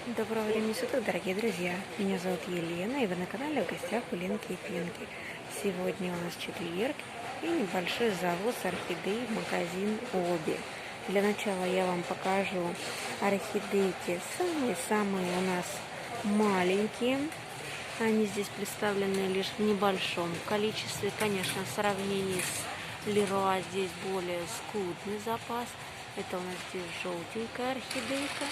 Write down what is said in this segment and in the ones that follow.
Доброго времени суток, дорогие друзья! Меня зовут Елена, и вы на канале «В гостях у Ленки и Пинки». Сегодня у нас четверг и небольшой завоз орхидей в магазин Оби. Для начала я вам покажу орхидейки самые-самые у нас маленькие. Они здесь представлены лишь в небольшом количестве. Конечно, в сравнении с Леруа здесь более скудный запас. Это у нас здесь желтенькая орхидейка.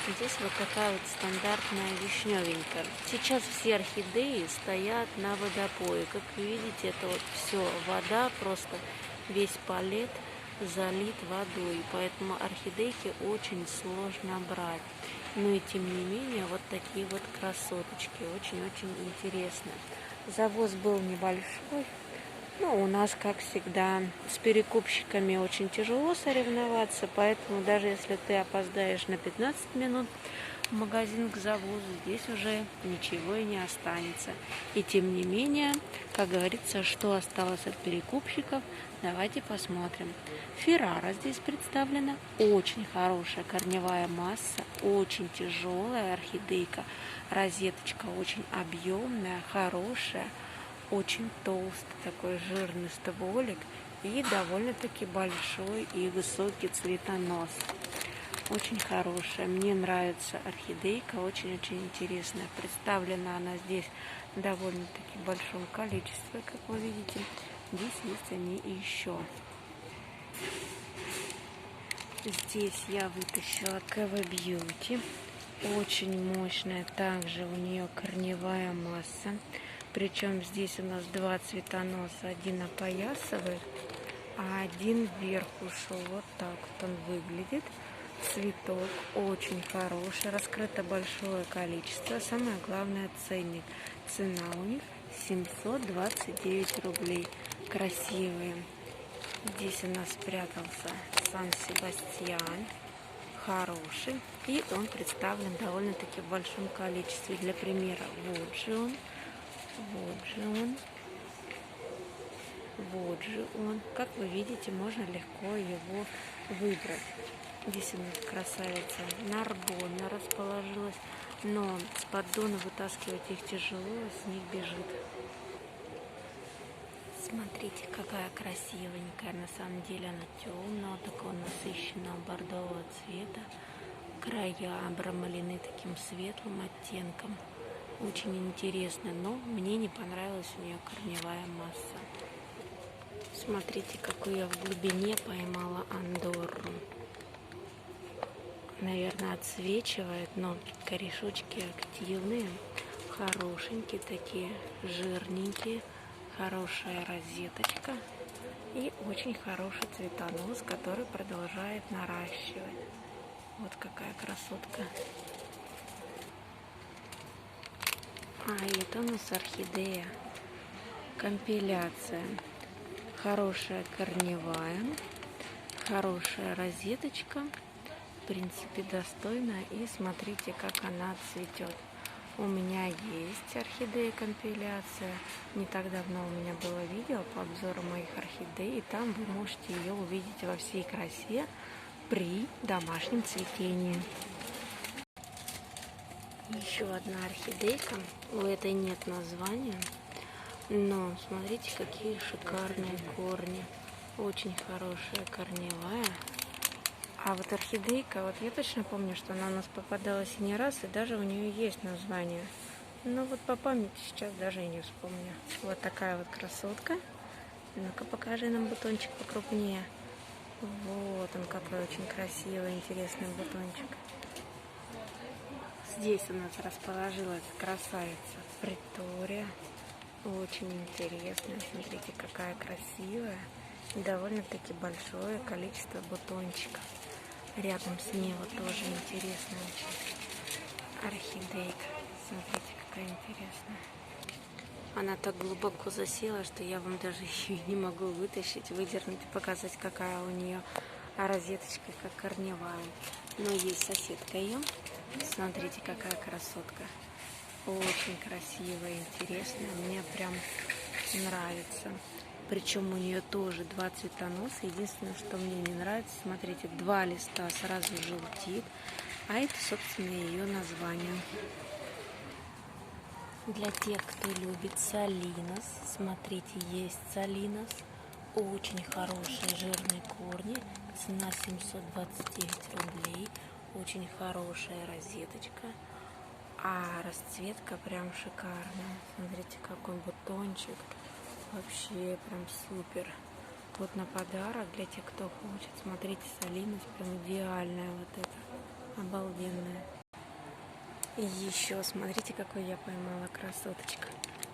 Здесь вот такая вот стандартная вишневенькая. Сейчас все орхидеи стоят на водопое. Как вы видите, это вот все вода, просто весь палет залит водой. Поэтому орхидейки очень сложно брать. Но и тем не менее, вот такие вот красоточки. Очень-очень интересно. Завоз был небольшой. Ну, у нас, как всегда, с перекупщиками очень тяжело соревноваться, поэтому даже если ты опоздаешь на 15 минут в магазин к завозу, здесь уже ничего и не останется. И тем не менее, как говорится, что осталось от перекупщиков, давайте посмотрим. Феррара здесь представлена, очень хорошая корневая масса, очень тяжелая орхидейка, розеточка очень объемная, хорошая. Очень толстый такой жирный стволик и довольно-таки большой и высокий цветонос. Очень хорошая. Мне нравится орхидейка, очень-очень интересная. Представлена она здесь в довольно-таки большом количестве, как вы видите. Здесь есть они еще. Здесь я вытащила КВ Бьюти. Очень мощная также у нее корневая масса. Причем здесь у нас два цветоноса. Один опоясывает, а один вверх ушел. Вот так вот он выглядит. Цветок очень хороший. Раскрыто большое количество. Самое главное ценник. Цена у них 729 рублей. Красивые. Здесь у нас спрятался Сан-Себастьян. Хороший. И он представлен довольно-таки в большом количестве. Для примера, вот же он. Вот же он. Вот же он. Как вы видите, можно легко его выбрать. Здесь у нас красавица Нарбонна расположилась. Но с поддона вытаскивать их тяжело, с них бежит. Смотрите, какая красивенькая. На самом деле она темного, такого насыщенного бордового цвета. Края обрамлены таким светлым оттенком. Очень интересно, но мне не понравилась у нее корневая масса. Смотрите, какую я в глубине поймала андорру. Наверное, отсвечивает, но корешочки активные, хорошенькие такие, жирненькие, хорошая розеточка и очень хороший цветонос, который продолжает наращивать. Вот какая красотка. А это у нас орхидея компиляция. Хорошая корневая, хорошая розеточка. В принципе, достойная. И смотрите, как она цветет. У меня есть орхидея компиляция. Не так давно у меня было видео по обзору моих орхидей. И там вы можете ее увидеть во всей красе при домашнем цветении. Еще одна орхидейка. У этой нет названия. Но смотрите, какие шикарные корни. Очень хорошая корневая. А вот орхидейка, вот я точно помню, что она у нас попадалась и не раз, и даже у нее есть название. Но вот по памяти сейчас даже и не вспомню. Вот такая вот красотка. Ну-ка покажи нам бутончик покрупнее. Вот он какой очень красивый, интересный бутончик. Здесь у нас расположилась красавица Притория. Очень интересная. Смотрите, какая красивая. И довольно-таки большое количество бутончиков. Рядом с ней вот тоже интересная очень орхидейка. Смотрите, какая интересная. Она так глубоко засела, что я вам даже ее не могу вытащить, выдернуть, показать, какая у нее розеточка, как корневая. Но есть соседка ее. Смотрите, какая красотка. Очень красивая, интересная. Мне прям нравится. Причем у нее тоже два цветоноса. Единственное, что мне не нравится, смотрите, два листа сразу желтит. А это, собственно, ее название. Для тех, кто любит Салинос, смотрите, есть Салинос. Очень хорошие жирные корни. Цена 729 рублей. Очень хорошая розеточка. А расцветка прям шикарная. Смотрите, какой бутончик. Вообще прям супер. Вот на подарок для тех, кто хочет. Смотрите, Салинос прям идеальная вот эта. Обалденная. И еще смотрите, какой я поймала красоточка.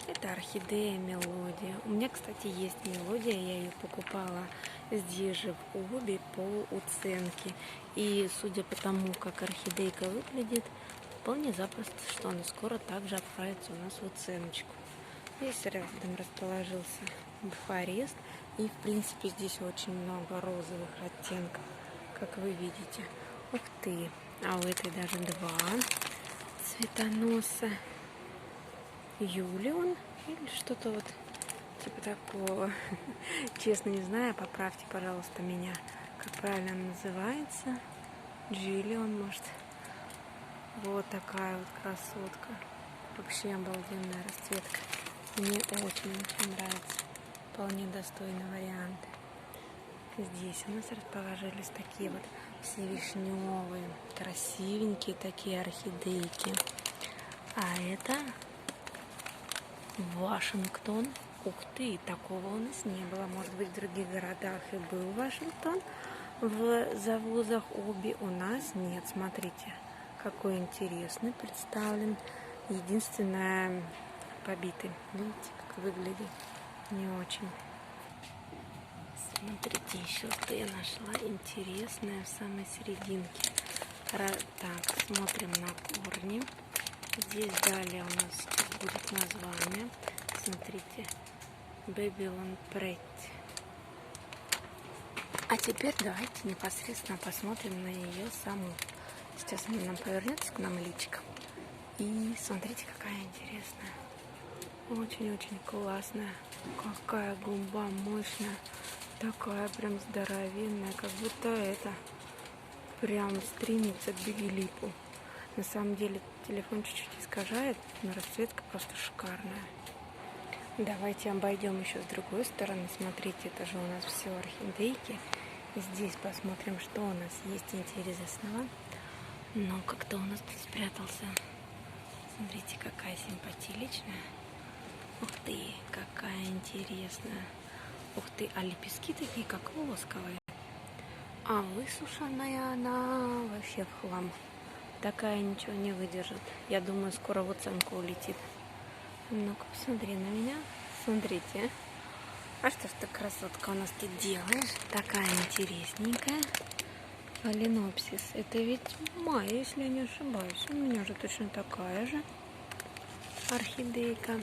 Это орхидея Мелодия. У меня, кстати, есть Мелодия. Я ее покупала здесь же в Оби по уценке. И судя по тому, как орхидейка выглядит, вполне запросто, что она скоро также отправится у нас в уценочку. Здесь рядом расположился Буфарест. И, в принципе, здесь очень много розовых оттенков, как вы видите. Ух ты! А у этой даже два цветоноса. Юлион или что-то вот типа такого. Честно не знаю, поправьте, пожалуйста, меня, как правильно называется. Джиллион, может. Вот такая вот красотка. Вообще обалденная расцветка. Мне очень-очень нравится. Вполне достойный вариант. Здесь у нас расположились такие вот все вишневые, красивенькие такие орхидейки. А это Вашингтон. Ух ты, такого у нас не было. Может быть, в других городах и был Вашингтон. В завозах Оби у нас нет. Смотрите, какой интересный представлен. Единственное, побитый. Видите, как выглядит? Не очень. Смотрите, еще что я нашла интересное в самой серединке. Так, смотрим на корни. Здесь далее у нас будет название. Смотрите, Babylon Pretty. А теперь давайте непосредственно посмотрим на ее саму. Сейчас она нам повернется к нам личиком. И смотрите, какая интересная. Очень-очень классная. Какая губа мощная. Такая прям здоровенная, как будто это прям стремится к бигелипу. На самом деле телефон чуть-чуть искажает, но расцветка просто шикарная. Давайте обойдем еще с другой стороны. Смотрите, это же у нас все орхидейки. Здесь посмотрим, что у нас есть интересного. Но как-то у нас тут спрятался. Смотрите, какая симпатичная. Ух ты, какая интересная. Ух ты, а лепестки такие, как восковые. А высушенная она вообще в хлам. Такая ничего не выдержит. Я думаю, скоро в оценку улетит. Ну-ка, посмотри на меня. Смотрите. А что ж ты, красотка, у нас тут делаешь? Такая интересненькая. Фаленопсис. Это ведь Майя, если я не ошибаюсь. У меня же точно такая же орхидейка.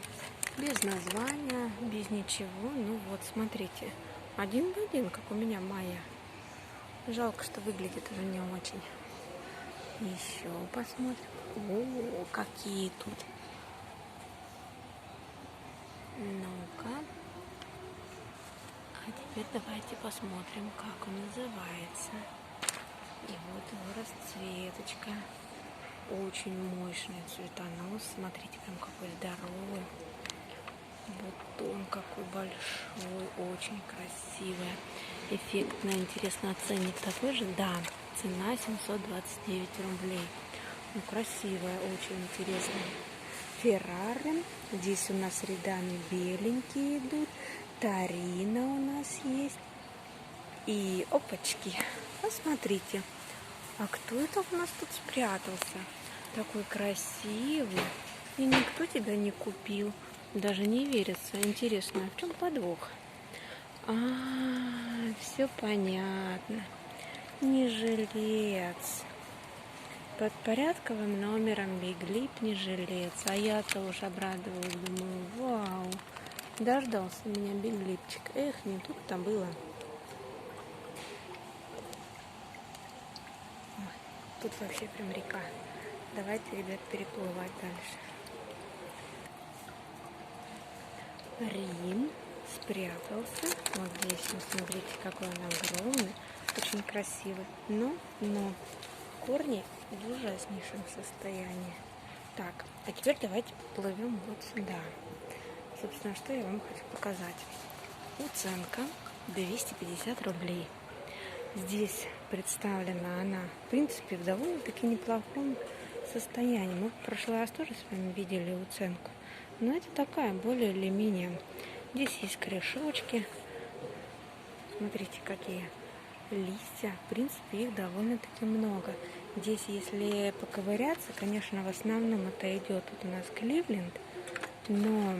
Без названия, без ничего. Ну вот, смотрите. Один в один, как у меня Майя. Жалко, что выглядит уже не очень. Еще посмотрим. О, какие тут. Ну-ка. А теперь давайте посмотрим, как он называется. И вот его расцветочка. Очень мощный цветонос. Смотрите, прям какой здоровый. Бутон какой большой. Очень красивый. Эффектно, интересно, ценник такой же? Да. Цена 729 рублей. Ну, красивая, очень интересная. Феррари. Здесь у нас рядами беленькие идут. Тарина у нас есть. И опачки. Посмотрите. А кто это у нас тут спрятался? Такой красивый. И никто тебя не купил. Даже не верится. Интересно, а в чем подвох? Все понятно. Не жилец. Под порядковым номером Биглип не жилец. А я-то уж обрадовалась, думаю, вау. Дождался меня Биглипчик. Эх, не тут-то было. Ой, тут вообще прям река. Давайте, ребят, переплывать дальше. Рим спрятался. Вот здесь, смотрите, какой он огромный. Очень красивый. Но корни в ужаснейшем состоянии. Так, а теперь давайте плывем вот сюда. Собственно, что я вам хочу показать. Уценка 250 рублей. Здесь представлена она, в принципе, в довольно-таки неплохом состоянии. Мы в прошлый раз тоже с вами видели уценку. Но это такая, более или менее. Здесь есть корешочки. Смотрите, какие листья. В принципе, их довольно-таки много. Здесь, если поковыряться, конечно, в основном это идет вот у нас Кливленд. Но,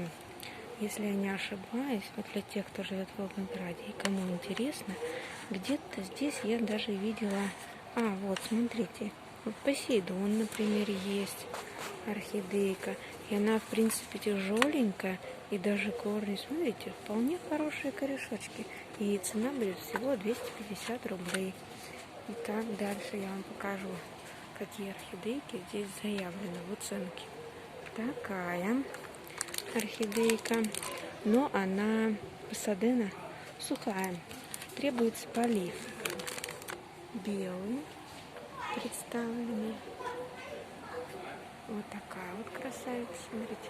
если я не ошибаюсь, вот для тех, кто живет в Волгограде и кому интересно, где-то здесь я даже видела... вот, смотрите. Вот Посейдон, например, есть. Орхидейка. И она, в принципе, тяжеленькая. И даже корни, смотрите, вполне хорошие корешочки. И цена будет всего 250 рублей. Итак, дальше я вам покажу, какие орхидейки здесь заявлены в уценке. Такая орхидейка. Но она посадена сухая. Требуется полив. Белый представленный. Вот такая вот красавица, смотрите.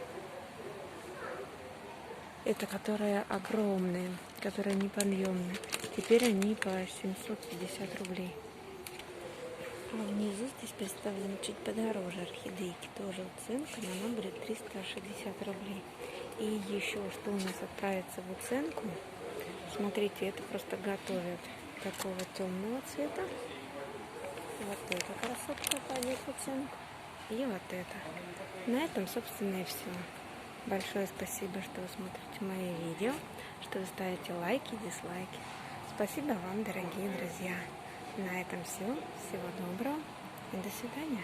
Это которая огромные, которые неподъемные. Теперь они по 750 рублей. А внизу здесь представлены чуть подороже орхидейки. Тоже уценка, но она будет 360 рублей. И еще что у нас отправится в уценку. Смотрите, это просто готовят такого темного цвета. Вот эта красотка пойдет в уценку. И вот это. На этом, собственно, и все. Большое спасибо, что вы смотрите мои видео, что вы ставите лайки, дизлайки. Спасибо вам, дорогие друзья. На этом все. Всего доброго и до свидания.